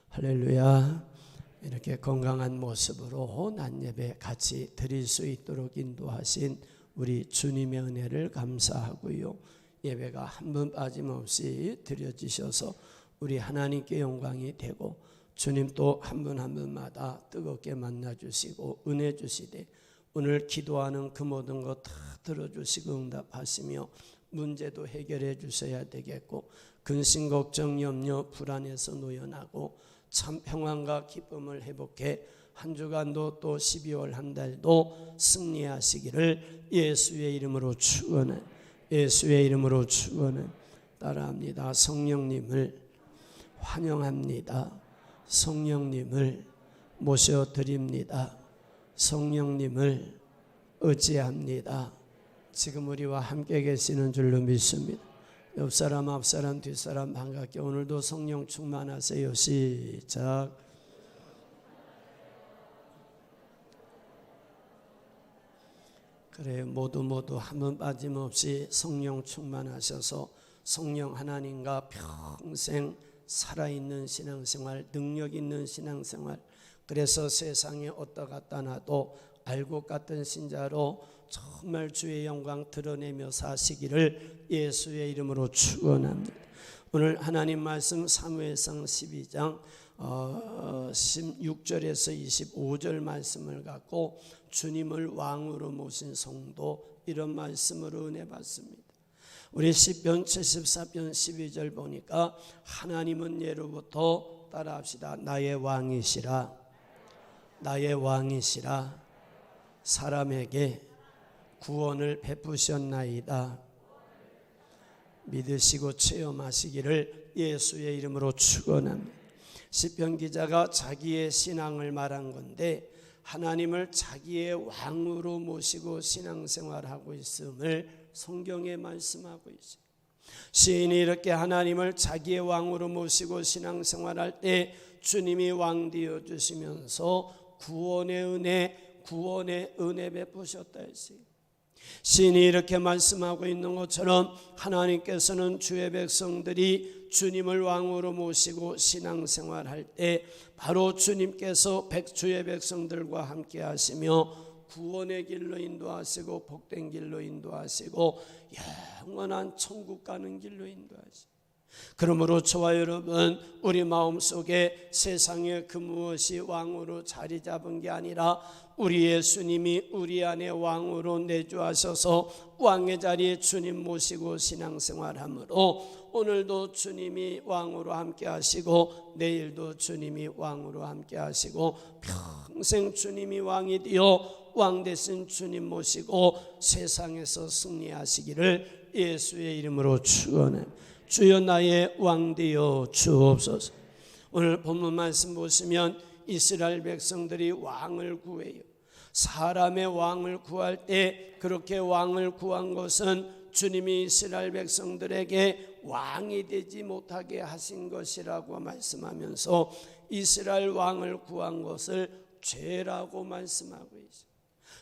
할렐루야. 이렇게 건강한 모습으로 낮 예배 같이 드릴 수 있도록 인도하신 우리 주님의 은혜를 감사하고요. 예배가 한 번 빠짐없이 드려지셔서 우리 하나님께 영광이 되고 주님 또 한 분 한 분마다 뜨겁게 만나주시고 은혜 주시되 오늘 기도하는 그 모든 것 다 들어주시고 응답하시며 문제도 해결해 주셔야 되겠고 근심 걱정 염려 불안에서 놓여나고 참 평안과 기쁨을 회복해 한 주간도 또 12월 한 달도 승리하시기를 예수의 이름으로 축원해. 예수의 이름으로 축원해. 따라합니다. 성령님을 환영합니다. 성령님을 모셔드립니다. 성령님을 의지합니다. 지금 우리와 함께 계시는 줄로 믿습니다. 옆사람 앞사람 뒷사람 반갑게 오늘도 성령 충만하세요. 시작. 그래 모두 한 번 빠짐없이 성령 충만하셔서 성령 하나님과 평생 살아있는 신앙생활, 능력 있는 신앙생활, 그래서 세상에 어디다 갖다 놔도 알곡 같은 신자로 정말 주의 영광 드러내며 사시기를 예수의 이름으로 축원합니다. 오늘 하나님 말씀 사무엘상 12장 16절에서 25절 말씀을 갖고 주님을 왕으로 모신 성도, 이런 말씀으로 은혜 받습니다. 우리 시편 74편 12절 보니까 하나님은 예로부터 따라합시다. 나의 왕이시라. 나의 왕이시라. 사람에게 구원을 베푸셨나이다. 믿으시고 체험하시기를 예수의 이름으로 축원합니다. 시편 기자가 자기의 신앙을 말한 건데 하나님을 자기의 왕으로 모시고 신앙생활하고 있음을 성경에 말씀하고 있어요. 시인이 이렇게 하나님을 자기의 왕으로 모시고 신앙생활할 때 주님이 왕 되어 주시면서 구원의 은혜 베푸셨다 했어요. 시인이 이렇게 말씀하고 있는 것처럼 하나님께서는 주의 백성들이 주님을 왕으로 모시고 신앙생활할 때 바로 주님께서 주의 백성들과 함께 하시며 구원의 길로 인도하시고 복된 길로 인도하시고 영원한 천국 가는 길로 인도하시고, 그러므로 저와 여러분 우리 마음속에 세상의 그 무엇이 왕으로 자리 잡은 게 아니라 우리 예수님이 우리 안에 왕으로 내주하셔서 왕의 자리에 주님 모시고 신앙생활하므로 오늘도 주님이 왕으로 함께 하시고 내일도 주님이 왕으로 함께 하시고 평생 주님이 왕이 되어 왕 되신 주님 모시고 세상에서 승리하시기를 예수의 이름으로 축원해. 주여 나의 왕 되어 주옵소서. 오늘 본문 말씀 보시면 이스라엘 백성들이 왕을 구해요. 사람의 왕을 구할 때 그렇게 왕을 구한 것은 주님이 이스라엘 백성들에게 왕이 되지 못하게 하신 것이라고 말씀하면서 이스라엘 왕을 구한 것을 죄라고 말씀하고 있어요.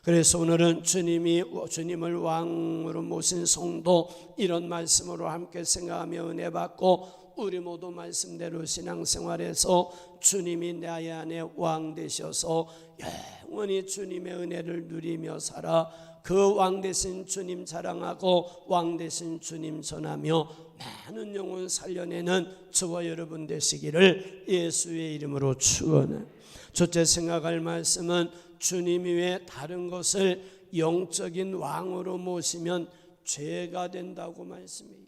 그래서 오늘은 주님을 왕으로 모신 성도, 이런 말씀으로 함께 생각하며 은혜 받고 우리 모두 말씀대로 신앙생활에서 주님이 나의 안에 왕 되셔서 영원히 주님의 은혜를 누리며 살아 그 왕 되신 주님 자랑하고 왕 되신 주님 전하며 많은 영혼 살려내는 저와 여러분 되시기를 예수의 이름으로 축원해. 첫째 생각할 말씀은 주님 외에 다른 것을 영적인 왕으로 모시면 죄가 된다고 말씀해요.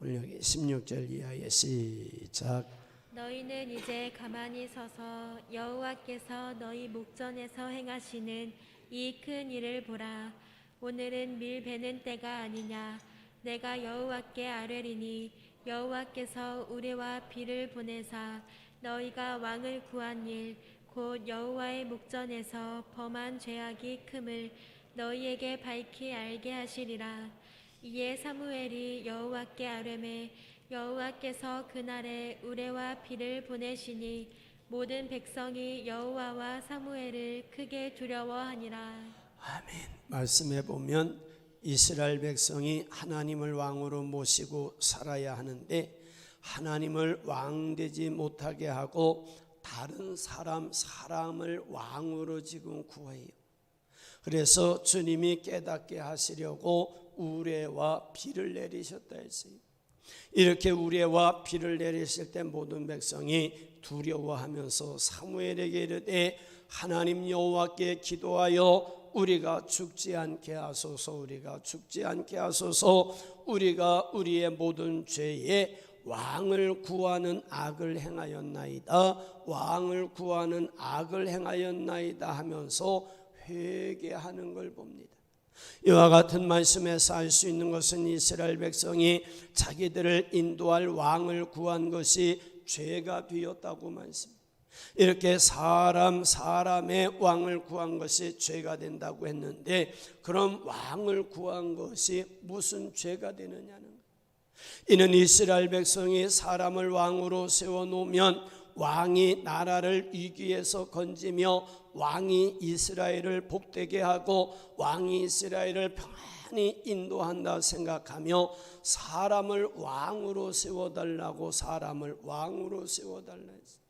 오늘 여기 16절 이하의 시작. 너희는 이제 가만히 서서 여호와께서 너희 목전에서 행하시는 이 큰 일을 보라. 오늘은 밀 베는 때가 아니냐. 내가 여호와께 아뢰리니 여호와께서 우레와 비를 보내사 너희가 왕을 구한 일 곧 여호와의 목전에서 범한 죄악이 큼을 너희에게 밝히 알게 하시리라. 이에 사무엘이 여호와께 아뢰매 여호와께서 그날에 우레와 비를 보내시니 모든 백성이 여호와와 사무엘을 크게 두려워하니라. 아멘. 말씀해 보면 이스라엘 백성이 하나님을 왕으로 모시고 살아야 하는데 하나님을 왕되지 못하게 하고 다른 사람을 왕으로 지금 구해요. 그래서 주님이 깨닫게 하시려고 우레와 비를 내리셨다 했어요. 이렇게 우레와 비를 내리실 때 모든 백성이 두려워하면서 사무엘에게 이르되 하나님 여호와께 기도하여 우리가 죽지 않게 하소서, 우리가 죽지 않게 하소서. 우리가 우리의 모든 죄에 왕을 구하는 악을 행하였나이다, 왕을 구하는 악을 행하였나이다 하면서 회개하는 걸 봅니다. 이와 같은 말씀에서 알 수 있는 것은 이스라엘 백성이 자기들을 인도할 왕을 구한 것이 죄가 되었다고 말씀합니다. 이렇게 사람의 왕을 구한 것이 죄가 된다고 했는데, 그럼 왕을 구한 것이 무슨 죄가 되느냐는 거예요. 이는 이스라엘 백성이 사람을 왕으로 세워놓으면 왕이 나라를 위기에서 건지며 왕이 이스라엘을 복되게 하고 왕이 이스라엘을 평안히 인도한다 생각하며 사람을 왕으로 세워달라고, 사람을 왕으로 세워달라 했어요.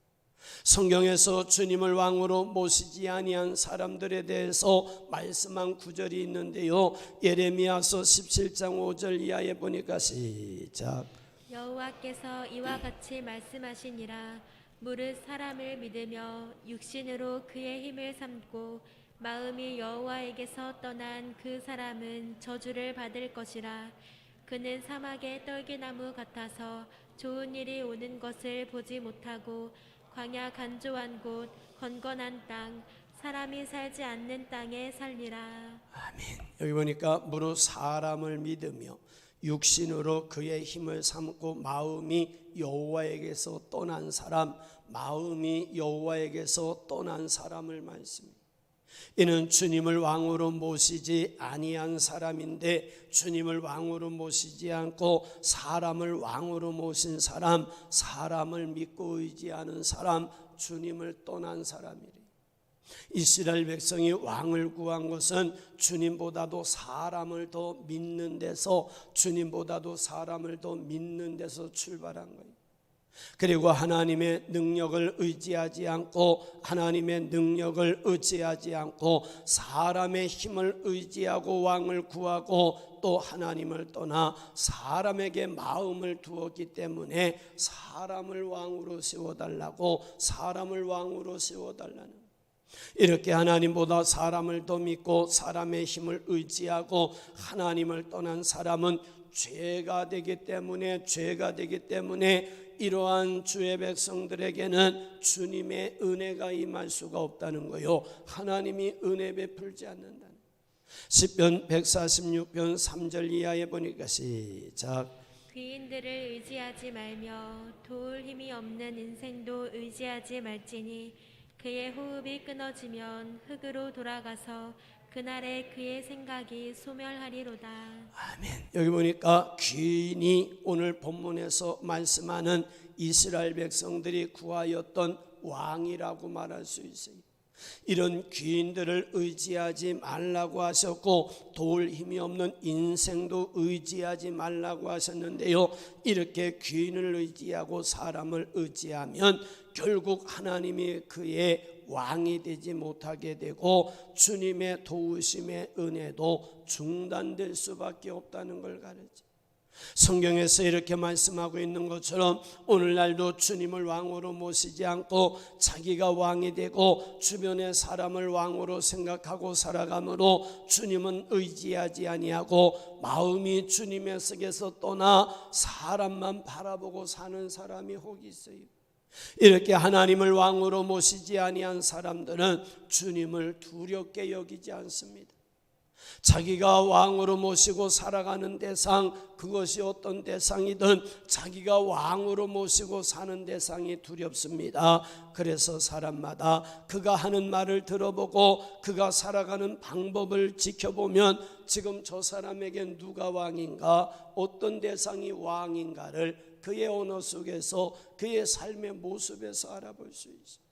성경에서 주님을 왕으로 모시지 아니한 사람들에 대해서 말씀한 구절이 있는데요, 예레미야서 17장 5절 이하에 보니까 시작. 여호와께서 이와 같이 말씀하시니라. 무릇 사람을 믿으며 육신으로 그의 힘을 삼고 마음이 여호와에게서 떠난 그 사람은 저주를 받을 것이라. 그는 사막의 떨기나무 같아서 좋은 일이 오는 것을 보지 못하고 광야 간조한 곳, 건건한 땅, 사람이 살지 않는 땅에 살리라. 아멘. 여기 보니까 무릇 사람을 믿으며 육신으로 그의 힘을 삼고 마음이 여호와에게서 떠난 사람, 마음이 여호와에게서 떠난 사람을 말씀합니다. 이는 주님을 왕으로 모시지 아니한 사람인데, 주님을 왕으로 모시지 않고 사람을 왕으로 모신 사람, 사람을 믿고 의지하는 사람, 주님을 떠난 사람이래. 이스라엘 백성이 왕을 구한 것은 주님보다도 사람을 더 믿는 데서, 주님보다도 사람을 더 믿는 데서 출발한 거예요. 그리고 하나님의 능력을 의지하지 않고, 하나님의 능력을 의지하지 않고 사람의 힘을 의지하고 왕을 구하고 또 하나님을 떠나 사람에게 마음을 두었기 때문에 사람을 왕으로 세워달라고, 사람을 왕으로 세워달라는, 이렇게 하나님보다 사람을 더 믿고 사람의 힘을 의지하고 하나님을 떠난 사람은 죄가 되기 때문에 이러한 주의 백성들에게는 주님의 은혜가 임할 수가 없다는 거요, 하나님이 은혜 베풀지 않는다는. 시편 146편 3절 이하에 보니까 시작. 귀인들을 의지하지 말며 도울 힘이 없는 인생도 의지하지 말지니 그의 호흡이 끊어지면 흙으로 돌아가서 그날에 그의 생각이 소멸하리로다. 아멘. 여기 보니까 귀인이 오늘 본문에서 말씀하는 이스라엘 백성들이 구하였던 왕이라고 말할 수 있어요. 이런 귀인들을 의지하지 말라고 하셨고 도울 힘이 없는 인생도 의지하지 말라고 하셨는데요, 이렇게 귀인을 의지하고 사람을 의지하면 결국 하나님이 그의 왕이 되지 못하게 되고 주님의 도우심의 은혜도 중단될 수밖에 없다는 걸 가르쳐. 성경에서 이렇게 말씀하고 있는 것처럼 오늘날도 주님을 왕으로 모시지 않고 자기가 왕이 되고 주변의 사람을 왕으로 생각하고 살아가므로 주님은 의지하지 아니하고 마음이 주님의 속에서 떠나 사람만 바라보고 사는 사람이 혹 있어요. 이렇게 하나님을 왕으로 모시지 아니한 사람들은 주님을 두렵게 여기지 않습니다. 자기가 왕으로 모시고 살아가는 대상, 그것이 어떤 대상이든 자기가 왕으로 모시고 사는 대상이 두렵습니다. 그래서 사람마다 그가 하는 말을 들어보고 그가 살아가는 방법을 지켜보면 지금 저 사람에겐 누가 왕인가, 어떤 대상이 왕인가를 그의 언어 속에서, 그의 삶의 모습에서 알아볼 수 있어요.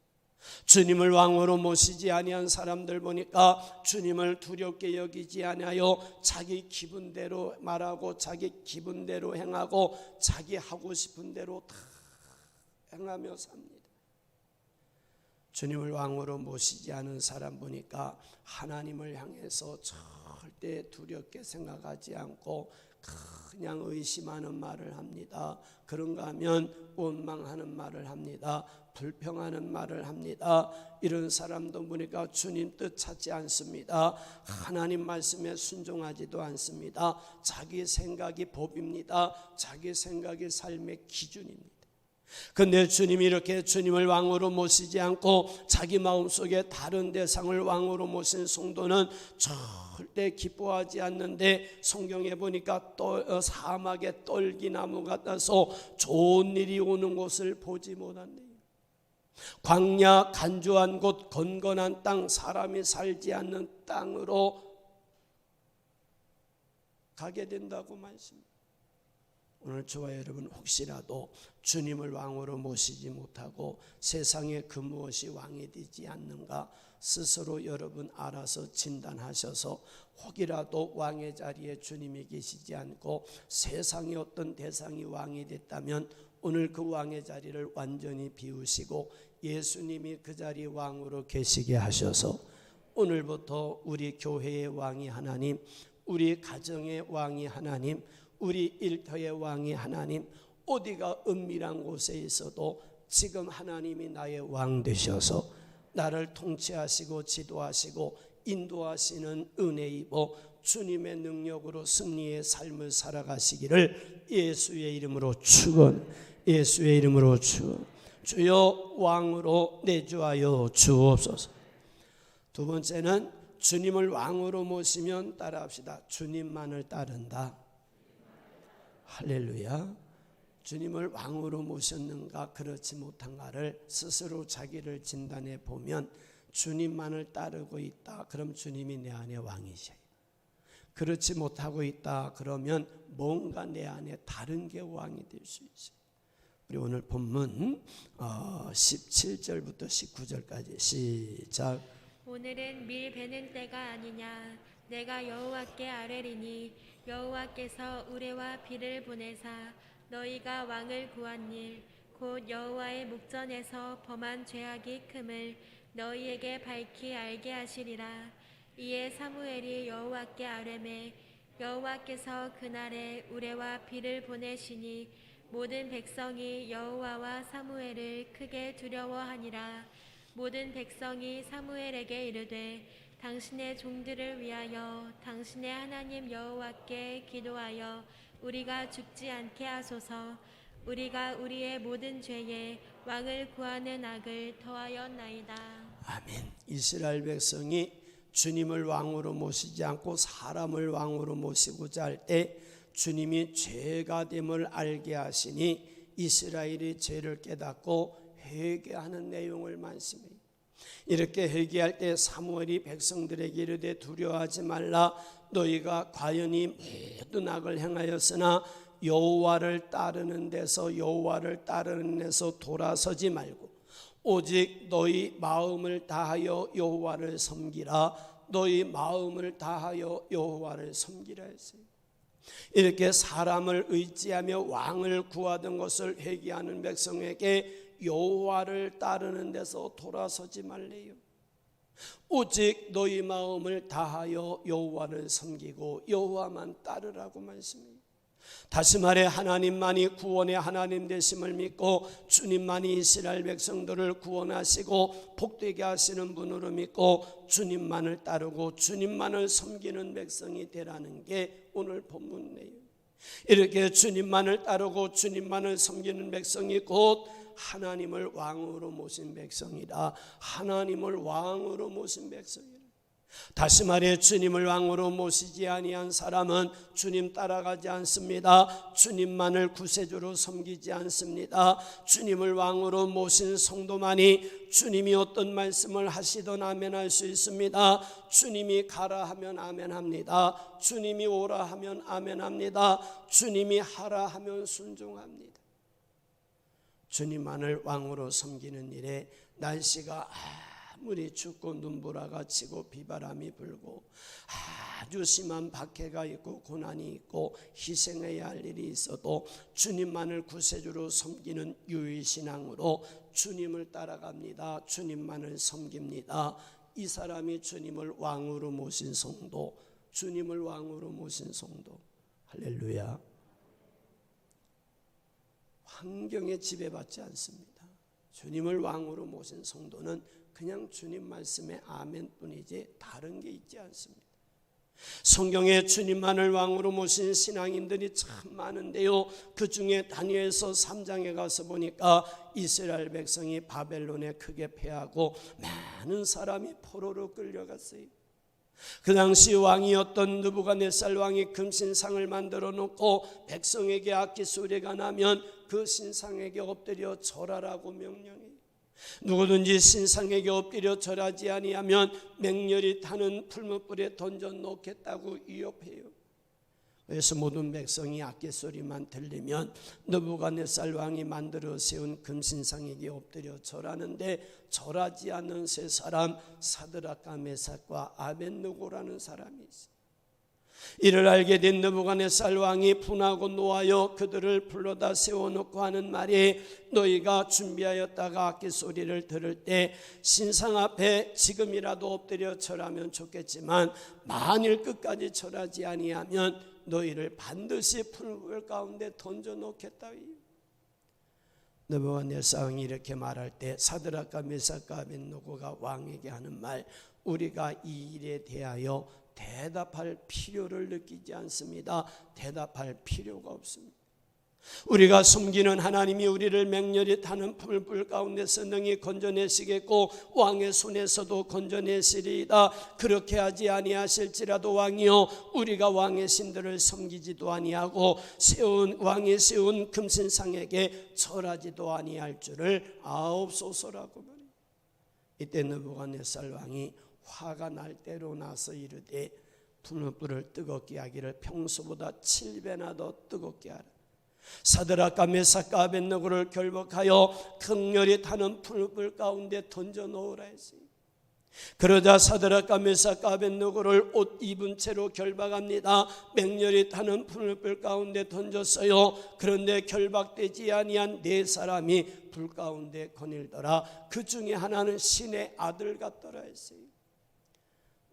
주님을 왕으로 모시지 아니한 사람들 보니까 주님을 두렵게 여기지 아니하여 자기 기분대로 말하고 자기 기분대로 행하고 자기 하고 싶은 대로 다 행하며 삽니다. 주님을 왕으로 모시지 않은 사람 보니까 하나님을 향해서 절대 두렵게 생각하지 않고 그냥 의심하는 말을 합니다. 그런가 하면 원망하는 말을 합니다. 불평하는 말을 합니다. 이런 사람도 보니까 주님 뜻 찾지 않습니다. 하나님 말씀에 순종하지도 않습니다. 자기 생각이 법입니다. 자기 생각이 삶의 기준입니다. 그런데 주님이 이렇게 주님을 왕으로 모시지 않고 자기 마음속에 다른 대상을 왕으로 모신 성도는 절대 기뻐하지 않는데, 성경에 보니까 사막의 떨기나무 같아서 좋은 일이 오는 곳을 보지 못한대요. 광야 간조한 곳, 건건한 땅, 사람이 살지 않는 땅으로 가게 된다고 말씀합니다. 오늘 저와 여러분, 혹시라도 주님을 왕으로 모시지 못하고 세상에 그 무엇이 왕이 되지 않는가 스스로 여러분 알아서 진단하셔서, 혹이라도 왕의 자리에 주님이 계시지 않고 세상의 어떤 대상이 왕이 됐다면 오늘 그 왕의 자리를 완전히 비우시고 예수님이 그 자리에 왕으로 계시게 하셔서 오늘부터 우리 교회의 왕이 하나님, 우리 가정의 왕이 하나님, 우리 일터의 왕이 하나님, 어디가 은밀한 곳에 있어도 지금 하나님이 나의 왕 되셔서 나를 통치하시고 지도하시고 인도하시는 은혜 입어 주님의 능력으로 승리의 삶을 살아가시기를 예수의 이름으로 축원, 예수의 이름으로 축원. 주여 왕으로 내주하여 주옵소서. 두 번째는 주님을 왕으로 모시면 따라합시다. 주님만을 따른다. 할렐루야. 주님을 왕으로 모셨는가 그렇지 못한가를 스스로 자기를 진단해 보면 주님만을 따르고 있다, 그럼 주님이 내 안에 왕이셔요. 그렇지 못하고 있다 그러면 뭔가 내 안에 다른 게 왕이 될 수 있어요. 우리 오늘 본문 17절부터 19절까지 시작. 오늘은 밀 베는 때가 아니냐. 내가 여호와께 아뢰리니 여호와께서 우레와 비를 보내사 너희가 왕을 구한 일 곧 여호와의 목전에서 범한 죄악이 큼을 너희에게 밝히 알게 하시리라. 이에 사무엘이 여호와께 아뢰매 여호와께서 그날에 우레와 비를 보내시니 모든 백성이 여호와와 사무엘을 크게 두려워하니라. 모든 백성이 사무엘에게 이르되 당신의 종들을 위하여 당신의 하나님 여호와께 기도하여 우리가 죽지 않게 하소서. 우리가 우리의 모든 죄에 왕을 구하는 악을 더하였나이다. 아멘. 이스라엘 백성이 주님을 왕으로 모시지 않고 사람을 왕으로 모시고자 할 때 주님이 죄가 됨을 알게 하시니 이스라엘이 죄를 깨닫고 회개하는 내용을 말씀해요. 이렇게 회개할 때 사무엘이 백성들에게 이르되 두려워하지 말라. 너희가 과연히 모든 악을 행하였으나 여호와를 따르는 데서 돌아서지 말고 오직 너희 마음을 다하여 여호와를 섬기라. 너희 마음을 다하여 여호와를 섬기라 했어요. 이렇게 사람을 의지하며 왕을 구하던 것을 회개하는 백성에게 여호와를 따르는 데서 돌아서지 말래요. 오직 너희 마음을 다하여 여호와를 섬기고 여호와만 따르라고 말씀해요. 다시 말해 하나님만이 구원의 하나님 되심을 믿고 주님만이 이스라엘 백성들을 구원하시고 복되게 하시는 분으로 믿고 주님만을 따르고 주님만을 섬기는 백성이 되라는 게 오늘 본문 내용. 이렇게 주님만을 따르고 주님만을 섬기는 백성이 곧 하나님을 왕으로 모신 백성이라. 하나님을 왕으로 모신 백성이라. 다시 말해 주님을 왕으로 모시지 아니한 사람은 주님 따라가지 않습니다. 주님만을 구세주로 섬기지 않습니다. 주님을 왕으로 모신 성도만이 주님이 어떤 말씀을 하시든 아멘할 수 있습니다. 주님이 가라 하면 아멘합니다. 주님이 오라 하면 아멘합니다. 주님이 하라 하면 순종합니다. 주님만을 왕으로 섬기는 일에 날씨가 물이 춥고 눈보라가 치고 비바람이 불고 아주 심한 박해가 있고 고난이 있고 희생해야 할 일이 있어도 주님만을 구세주로 섬기는 유일신앙으로 주님을 따라갑니다. 주님만을 섬깁니다. 이 사람이 주님을 왕으로 모신 성도, 주님을 왕으로 모신 성도. 할렐루야. 환경에 지배받지 않습니다. 주님을 왕으로 모신 성도는 그냥 주님 말씀에 아멘뿐이지 다른 게 있지 않습니다. 성경에 주님만을 왕으로 모신 신앙인들이 참 많은데요, 그 중에 다니엘서 3장에 가서 보니까 이스라엘 백성이 바벨론에 크게 패하고 많은 사람이 포로로 끌려갔어요. 그 당시 왕이었던 느부갓네살 왕이 금신상을 만들어 놓고 백성에게 악기 소리가 나면 그 신상에게 엎드려 절하라고 명령해요. 누구든지 신상에게 엎드려 절하지 아니하면 맹렬히 타는 풀무불에 던져 놓겠다고 위협해요. 그래서 모든 백성이 악기 소리만 들리면 느부갓네살 왕이 만들어 세운 금신상에게 엎드려 절하는데, 절하지 않는 세 사람, 사드락과 메삭과 아벳느고라는 사람이 있어요. 이를 알게 된 느부갓네살 왕이 분하고 노하여 그들을 불러다 세워놓고 하는 말이, 너희가 준비하였다가 악기 소리를 들을 때 신상 앞에 지금이라도 엎드려 절하면 좋겠지만 만일 끝까지 절하지 아니하면 너희를 반드시 풀물 가운데 던져 놓겠다. 느부갓네살 왕이 이렇게 말할 때 사드락과 메삭과 아벳느고가 왕에게 하는 말, 우리가 이 일에 대하여 대답할 필요를 느끼지 않습니다. 대답할 필요가 없습니다. 우리가 섬기는 하나님이 우리를 맹렬히 타는 풀불 가운데서 능히 건져내시겠고 왕의 손에서도 건져내시리이다. 그렇게 하지 아니하실지라도 왕이여, 우리가 왕의 신들을 섬기지도 아니하고 왕이 세운 금신상에게 절하지도 아니할 줄을 아옵소서라고 말해요. 이때 느부갓네살 왕이 화가 날 대로 나서 이르되, 풀무불을 뜨겁게 하기를 평소보다 7배나 더 뜨겁게 하라. 사드락과 메삭과 아벳느고를 결박하여 극렬히 타는 풀무불 가운데 던져 놓으라 했어요. 그러자 사드락과 메삭과 아벳느고를 옷 입은 채로 결박합니다. 맹렬히 타는 풀무불 가운데 던졌어요. 그런데 결박되지 아니한 네 사람이 불 가운데 거닐더라. 그 중에 하나는 신의 아들 같더라 했어요.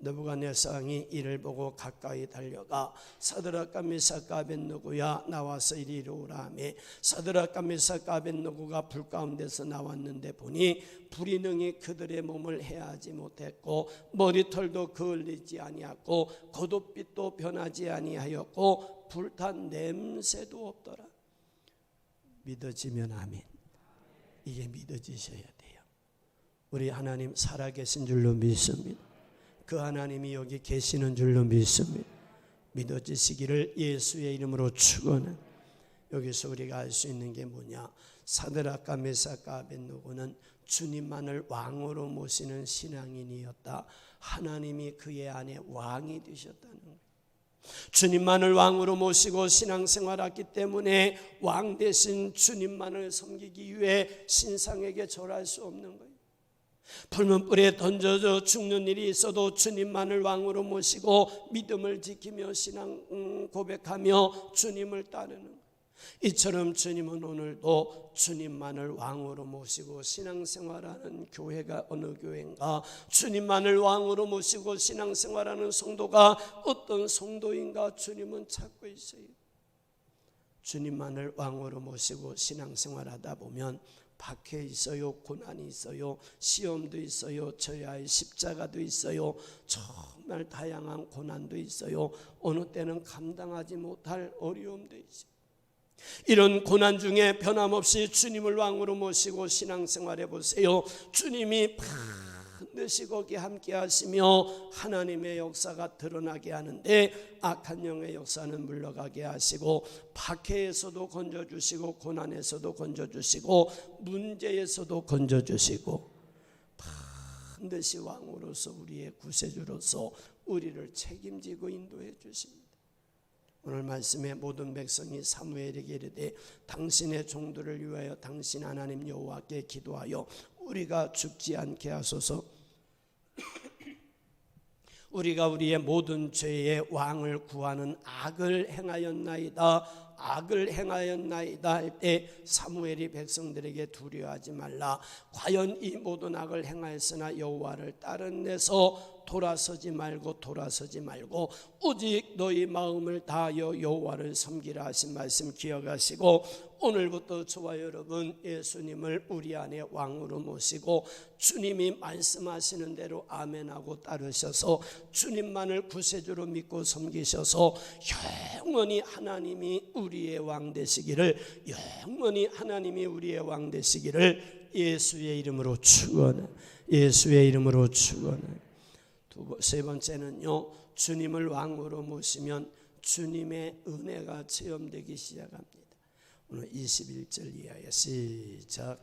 느부갓네살 왕이 이를 보고 가까이 달려가 사드락과 메삭과 아벳느고야 나와서 이리로 오라 하매, 사드락과 메삭과 아벳느고가 불 가운데서 나왔는데 보니 불이 능히 그들의 몸을 해하지 못했고 머리털도 그을리지 아니하고 겉옷빛도 변하지 아니하였고 불탄 냄새도 없더라. 믿어지면 아멘. 이게 믿어지셔야 돼요. 우리 하나님 살아계신 줄로 믿습니다. 그 하나님이 여기 계시는 줄로 믿습니다. 믿어지시기를 예수의 이름으로 축원합니다. 여기서 우리가 알 수 있는 게 뭐냐, 사드락과 메삭과 아벳느고는 주님만을 왕으로 모시는 신앙인이었다. 하나님이 그의 안에 왕이 되셨다는 거예요. 주님만을 왕으로 모시고 신앙생활했기 때문에 왕 대신 주님만을 섬기기 위해 신상에게 절할 수 없는 거예요. 풀문불에 던져져 죽는 일이 있어도 주님만을 왕으로 모시고 믿음을 지키며 신앙 고백하며 주님을 따르는 거예요. 이처럼 주님은 오늘도 주님만을 왕으로 모시고 신앙생활하는 교회가 어느 교회인가, 주님만을 왕으로 모시고 신앙생활하는 성도가 어떤 성도인가 주님은 찾고 있어요. 주님만을 왕으로 모시고 신앙생활하다 보면 박해 있어요, 고난이 있어요, 시험도 있어요, 저야의 십자가도 있어요, 정말 다양한 고난도 있어요. 어느 때는 감당하지 못할 어려움도 있어요. 이런 고난 중에 변함없이 주님을 왕으로 모시고 신앙생활해 보세요. 주님이 반드시 거기 함께 하시며 하나님의 역사가 드러나게 하는데, 악한 영의 역사는 물러가게 하시고 박해에서도 건져주시고 고난에서도 건져주시고 문제에서도 건져주시고 반드시 왕으로서 우리의 구세주로서 우리를 책임지고 인도해 주십니다. 오늘 말씀에 모든 백성이 사무엘에게 이르되 당신의 종들을 위하여 당신 하나님 여호와께 기도하여 우리가 죽지 않게 하소서. 우리가 우리의 모든 죄의 왕을 구하는 악을 행하였나이다 할 때 사무엘이 백성들에게 두려워하지 말라. 과연 이 모든 악을 행하였으나 여호와를 다른 데서 돌아서지 말고 오직 너희 마음을 다하여 여호와를 섬기라 하신 말씀 기억하시고, 오늘부터 저와 여러분 예수님을 우리 안에 왕으로 모시고 주님이 말씀하시는 대로 아멘하고 따르셔서 주님만을 구세주로 믿고 섬기셔서 영원히 하나님이 우리의 왕 되시기를, 예수의 이름으로 축원합니다. 세 번째는요, 주님을 왕으로 모시면 주님의 은혜가 체험되기 시작합니다. 오늘 21절 이하에 시작.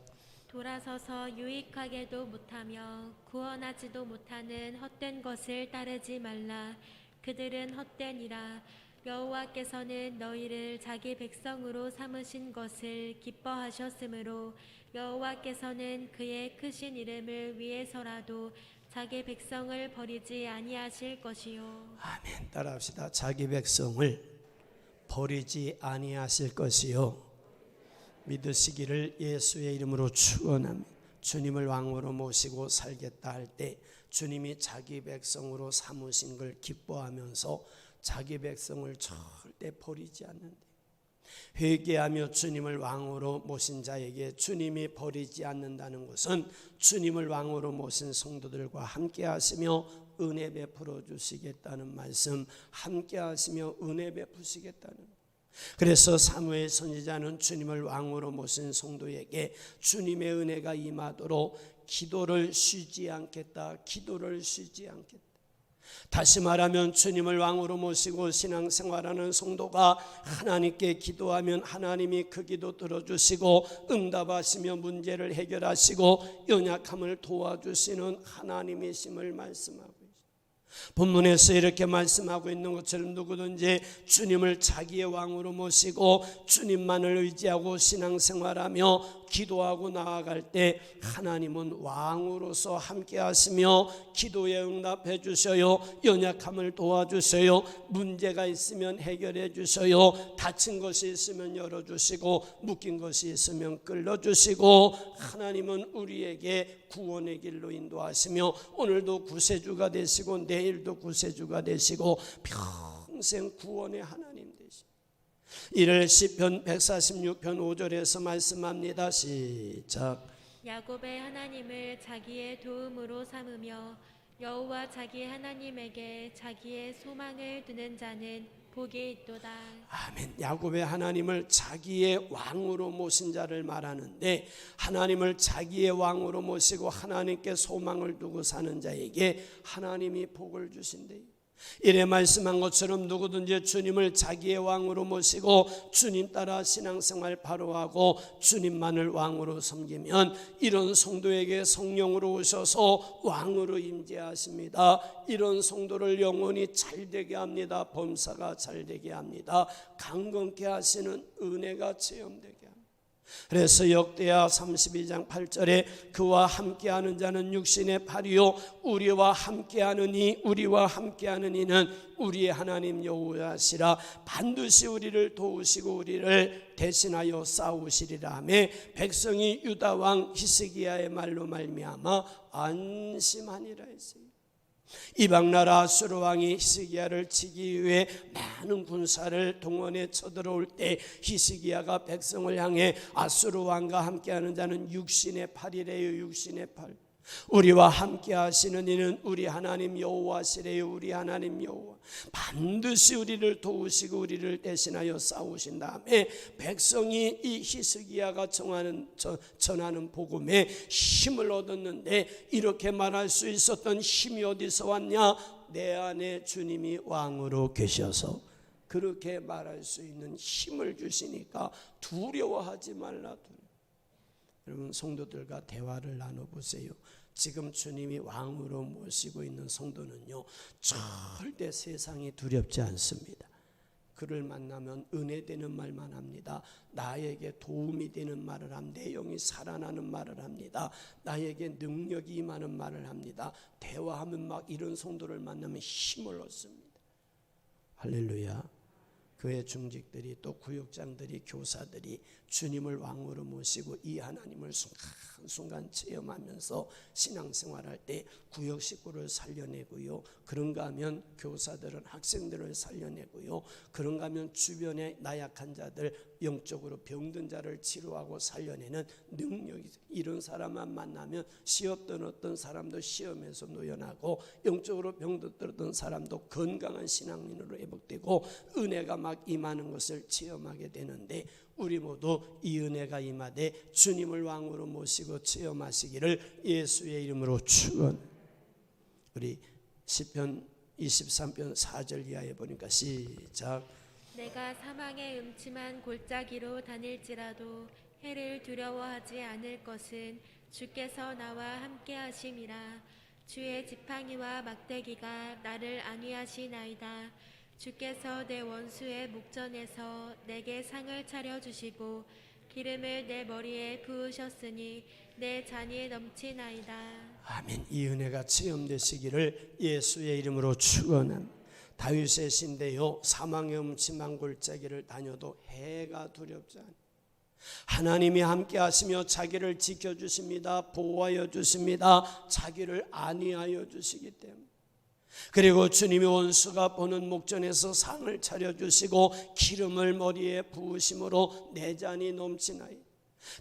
돌아서서 유익하게도 못하며 구원하지도 못하는 헛된 것을 따르지 말라. 그들은 헛되니라. 여호와께서는 너희를 자기 백성으로 삼으신 것을 기뻐하셨으므로 여호와께서는 그의 크신 이름을 위해서라도 자기 백성을 버리지 아니하실 것이요. 아멘. 따라합시다. 자기 백성을 버리지 아니하실 것이요. 믿으시기를 예수의 이름으로 축원합니다. 주님을 왕으로 모시고 살겠다 할 때 주님이 자기 백성으로 삼으신 걸 기뻐하면서 자기 백성을 절대 버리지 않는다. 회개하며 주님을 왕으로 모신 자에게 주님이 버리지 않는다는 것은 주님을 왕으로 모신 성도들과 함께 하시며 은혜 베풀어 주시겠다는 말씀, 함께 하시며 은혜 베푸시겠다는. 그래서 사무엘 선지자는 주님을 왕으로 모신 성도에게 주님의 은혜가 임하도록 기도를 쉬지 않겠다. 다시 말하면 주님을 왕으로 모시고 신앙생활하는 성도가 하나님께 기도하면 하나님이 그 기도 들어주시고 응답하시며 문제를 해결하시고 연약함을 도와주시는 하나님이심을 말씀하고 있습니다. 본문에서 이렇게 말씀하고 있는 것처럼 누구든지 주님을 자기의 왕으로 모시고 주님만을 의지하고 신앙생활하며 기도하고 나아갈 때 하나님은 왕으로서 함께 하시며 기도에 응답해 주셔요. 연약함을 도와주셔요. 문제가 있으면 해결해 주셔요. 닫힌 것이 있으면 열어주시고 묶인 것이 있으면 끌어주시고, 하나님은 우리에게 구원의 길로 인도하시며 오늘도 구세주가 되시고 내일도 구세주가 되시고 평생 구원의 하나님 되십니다. 이를 시편 146편 5절에서 말씀합니다. 시작. 야곱의 하나님을 자기의 도움으로 삼으며 여호와 자기 하나님에게 자기의 소망을 두는 자는 복이 있도다. 아멘. 야곱의 하나님을 자기의 왕으로 모신 자를 말하는데, 하나님을 자기의 왕으로 모시고 하나님께 소망을 두고 사는 자에게 하나님이 복을 주신대요. 이래 말씀한 것처럼 누구든지 주님을 자기의 왕으로 모시고 주님 따라 신앙생활 바로 하고 주님만을 왕으로 섬기면 이런 성도에게 성령으로 오셔서 왕으로 임재하십니다. 이런 성도를 영원히 잘되게 합니다. 범사가 잘되게 합니다. 강건케 하시는 은혜가 체험되게 합니다. 그래서 역대하 32장 8절에 그와 함께하는 자는 육신의 팔이요 우리와 함께하는 이는 우리의 하나님 여호와시라. 반드시 우리를 도우시고 우리를 대신하여 싸우시리라 하며 백성이 유다 왕 히스기야의 말로 말미암아 안심하니라 했어요. 이방나라 아수르 왕이 히스기야를 치기 위해 많은 군사를 동원해 쳐들어올 때 히스기야가 백성을 향해 아수르 왕과 함께하는 자는 육신의 팔이래요. 육신의 팔. 우리와 함께 하시는 이는 우리 하나님 여호와시래요. 우리 하나님 여호와. 반드시 우리를 도우시고 우리를 대신하여 싸우신 다음에 백성이 이 히스기야가 전하는 복음에 힘을 얻었는데, 이렇게 말할 수 있었던 힘이 어디서 왔냐? 내 안에 주님이 왕으로 계셔서 그렇게 말할 수 있는 힘을 주시니까 두려워하지 말라. 여러분, 성도들과 대화를 나눠보세요. 지금 주님이 왕으로 모시고 있는 성도는요 절대 세상이 두렵지 않습니다. 그를 만나면 은혜되는 말만 합니다. 나에게 도움이 되는 말을 합니다. 내 영이 살아나는 말을 합니다. 나에게 능력이 임하는 말을 합니다. 대화하면 막 이런 성도를 만나면 힘을 얻습니다. 할렐루야. 교회 중직들이 또 구역장들이 교사들이 주님을 왕으로 모시고 이 하나님을 순간순간 체험하면서 신앙생활할 때 구역 식구를 살려내고요, 그런가 하면 교사들은 학생들을 살려내고요, 그런가 하면 주변의 나약한 자들, 영적으로 병든 자를 치료하고 살려내는 능력이, 이런 사람만 만나면 시험던 어떤 사람도 시험에서 노연하고 영적으로 병들었던 사람도 건강한 신앙인으로 회복되고 은혜가 막 임하는 것을 체험하게 되는데, 우리 모두 이 은혜가 임하되 주님을 왕으로 모시고 체험하시기를 예수의 이름으로 축원합니다. 우리 시편 23편 4절 이하에 보니까 시작. 내가 사망의 음침한 골짜기로 다닐지라도 해를 두려워하지 않을 것은 주께서 나와 함께 하심이라. 주의 지팡이와 막대기가 나를 안위하시나이다. 주께서 내 원수의 목전에서 내게 상을 차려주시고 기름을 내 머리에 부으셨으니 내 잔이 넘치나이다. 아멘. 이 은혜가 체험되시기를 예수의 이름으로 축원합니다. 다윗의 시인데요, 사망의 음침한 골짜기를 다녀도 해가 두렵지 않아요. 하나님이 함께 하시며 자기를 지켜주십니다. 보호하여 주십니다. 자기를 안위하여 주시기 때문에. 그리고 주님의 원수가 보는 목전에서 상을 차려주시고 기름을 머리에 부으심으로 내 잔이 넘치나이.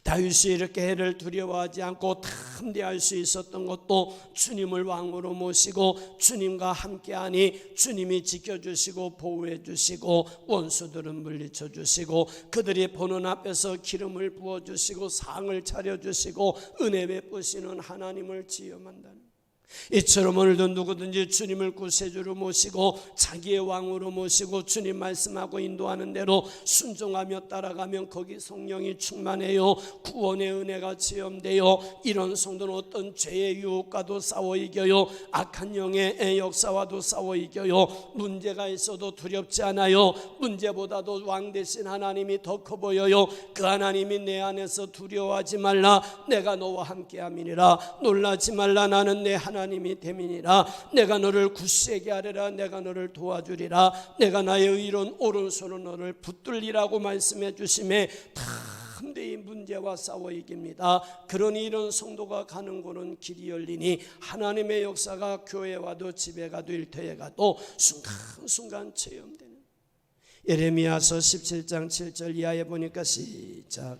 다윗이 이렇게 해를 두려워하지 않고 담대할 수 있었던 것도 주님을 왕으로 모시고 주님과 함께하니 주님이 지켜주시고 보호해 주시고 원수들은 물리쳐 주시고 그들이 보는 앞에서 기름을 부어주시고 상을 차려주시고 은혜 베푸시는 하나님을 지엄한다는, 이처럼 오늘도 누구든지 주님을 구세주로 모시고 자기의 왕으로 모시고 주님 말씀하고 인도하는 대로 순종하며 따라가면 거기 성령이 충만해요. 구원의 은혜가 체험되어 이런 성도는 어떤 죄의 유혹과도 싸워 이겨요. 악한 영의 역사와도 싸워 이겨요. 문제가 있어도 두렵지 않아요. 문제보다도 왕 되신 하나님이 더 커 보여요. 그 하나님이 내 안에서 두려워하지 말라. 내가 너와 함께함이니라. 놀라지 말라. 나는 내 하나님이 됨이니라. 내가 너를 굳세게 하리라. 내가 너를 도와주리라. 내가 나의 의로운 오른손으로 너를 붙들리라고 말씀해 주심에 담대히 문제와 싸워 이깁니다. 그러니 이런 성도가 가는 곳은 길이 열리니 하나님의 역사가 교회에 와도 집에 가도 일터에 가도 순간순간 체험되는. 예레미야서 17장 7절 이하에 보니까 시작.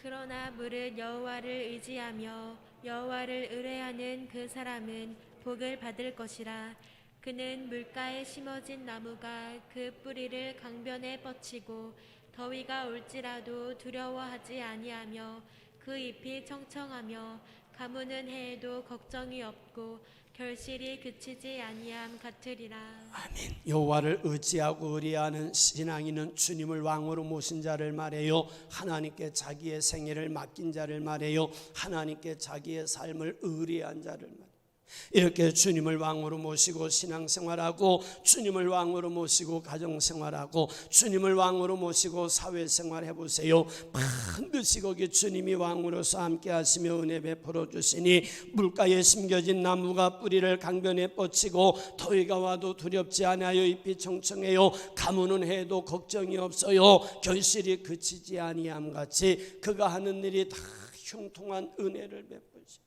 그러나 무릇 여호와를 의지하며 여호와를 의뢰하는 그 사람은 복을 받을 것이라. 그는 물가에 심어진 나무가 그 뿌리를 강변에 뻗치고 더위가 올지라도 두려워하지 아니하며 그 잎이 청청하며 가무는 해에도 걱정이 없고 결실이 그치지 아니함 같으리라. 아멘. 여호와를 의지하고 의뢰하는 신앙인은 주님을 왕으로 모신 자를 말해요. 하나님께 자기의 생애를 맡긴 자를 말해요. 하나님께 자기의 삶을 의뢰한 자를 말해요. 이렇게 주님을 왕으로 모시고 신앙생활하고 주님을 왕으로 모시고 가정생활하고 주님을 왕으로 모시고 사회생활 해보세요. 반드시 거기 주님이 왕으로서 함께 하시며 은혜 베풀어 주시니 물가에 심겨진 나무가 뿌리를 강변에 뻗치고 더위가 와도 두렵지 않아요. 잎이 청청해요. 가무는 해도 걱정이 없어요. 결실이 그치지 아니함 같이 그가 하는 일이 다 형통한 은혜를 베푸시.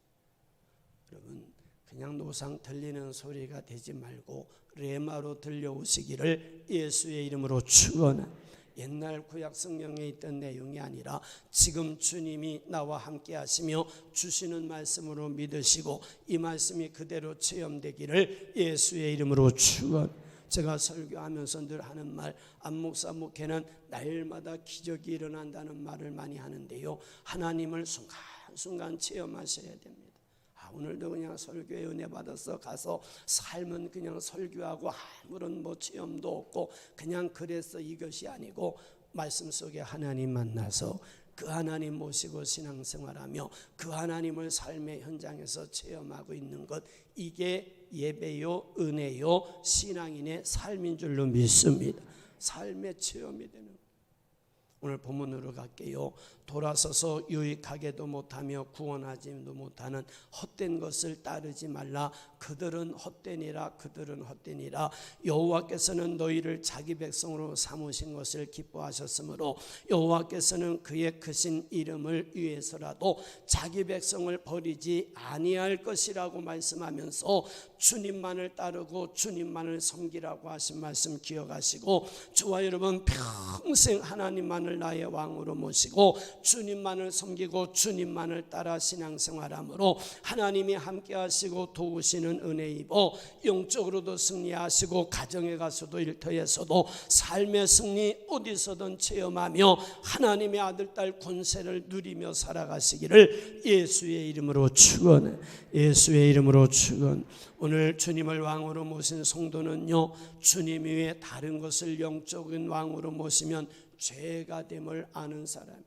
여러분, 그냥 노상 들리는 소리가 되지 말고 레마로 들려오시기를 예수의 이름으로 축원합니다. 옛날 구약 성경에 있던 내용이 아니라 지금 주님이 나와 함께 하시며 주시는 말씀으로 믿으시고 이 말씀이 그대로 체험되기를 예수의 이름으로 축원합니다. 제가 설교하면서 늘 하는 말, 안목사 목회는 날마다 기적이 일어난다는 말을 많이 하는데요, 하나님을 순간순간 체험하셔야 됩니다. 오늘도 그냥 설교에 은혜 받아서 가서 삶은 그냥 설교하고 아무런 체험도 없고 그냥 그래서 이것이 아니고 말씀 속에 하나님 만나서 그 하나님 모시고 신앙생활하며 그 하나님을 삶의 현장에서 체험하고 있는 것, 이게 예배요 은혜요 신앙인의 삶인 줄로 믿습니다. 삶의 체험이 되는 거예요. 오늘 본문으로 갈게요. 돌아서서 유익하게도 못하며 구원하지도 못하는 헛된 것을 따르지 말라. 그들은 헛되니라. 그들은 헛되니라. 여호와께서는 너희를 자기 백성으로 삼으신 것을 기뻐하셨으므로 여호와께서는 그의 크신 이름을 위해서라도 자기 백성을 버리지 아니할 것이라고 말씀하면서 주님만을 따르고 주님만을 섬기라고 하신 말씀 기억하시고, 저와 여러분 평생 하나님만을 나의 왕으로 모시고 주님만을 섬기고 주님만을 따라 신앙생활함으로 하나님이 함께 하시고 도우시는 은혜 입어 영적으로도 승리하시고 가정에 가서도 일터에서도 삶의 승리 어디서든 체험하며 하나님의 아들 딸 권세를 누리며 살아가시기를 예수의 이름으로 축원해. 예수의 이름으로 축원. 오늘 주님을 왕으로 모신 성도는요, 주님 외에 다른 것을 영적인 왕으로 모시면 죄가 됨을 아는 사람이.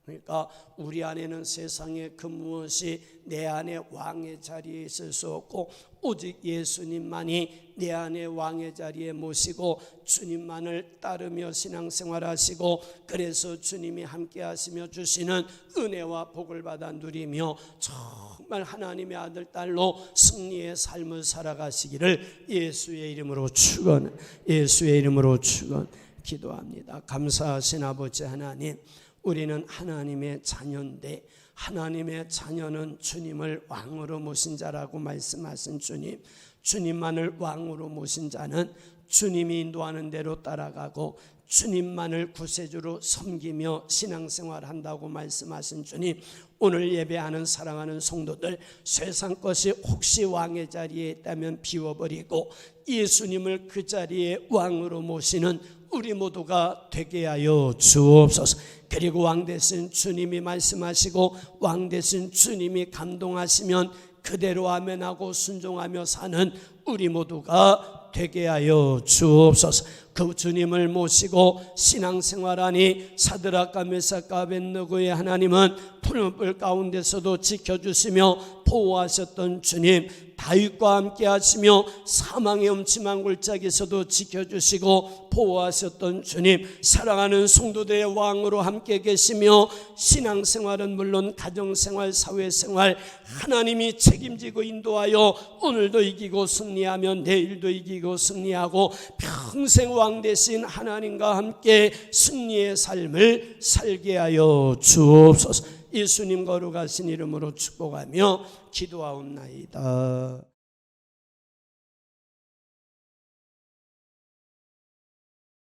그러니까 우리 안에는 세상의 그 무엇이 내 안에 왕의 자리에 있을 수 없고 오직 예수님만이 내 안에 왕의 자리에 모시고 주님만을 따르며 신앙생활하시고, 그래서 주님이 함께 하시며 주시는 은혜와 복을 받아 누리며 정말 하나님의 아들 딸로 승리의 삶을 살아가시기를 예수의 이름으로 축원. 예수의 이름으로 축원. 기도합니다. 감사하신 아버지 하나님, 우리는 하나님의 자녀인데 하나님의 자녀는 주님을 왕으로 모신 자라고 말씀하신 주님, 주님만을 왕으로 모신 자는 주님이 인도하는 대로 따라가고 주님만을 구세주로 섬기며 신앙생활한다고 말씀하신 주님, 오늘 예배하는 사랑하는 성도들, 세상 것이 혹시 왕의 자리에 있다면 비워버리고 예수님을 그 자리에 왕으로 모시는 우리 모두가 되게 하여 주옵소서. 그리고 왕 되신 주님이 말씀하시고 왕 되신 주님이 감동하시면 그대로 아멘하고 순종하며 사는 우리 모두가 되게 하여 주옵소서. 그 주님을 모시고 신앙생활하니 사드락과 메삭과 아벳느고의 하나님은 푸른 불 가운데서도 지켜주시며 보호하셨던 주님, 다윗과 함께 하시며 사망의 음침한 골짜기에서도 지켜주시고 보호하셨던 주님, 사랑하는 성도들의 왕으로 함께 계시며 신앙생활은 물론 가정생활, 사회생활 하나님이 책임지고 인도하여 오늘도 이기고 승리하며 내일도 이기고 승리하고 평생 왕 되신 하나님과 함께 승리의 삶을 살게 하여 주옵소서. 예수님 거룩하신 이름으로 축복하며 기도하옵나이다.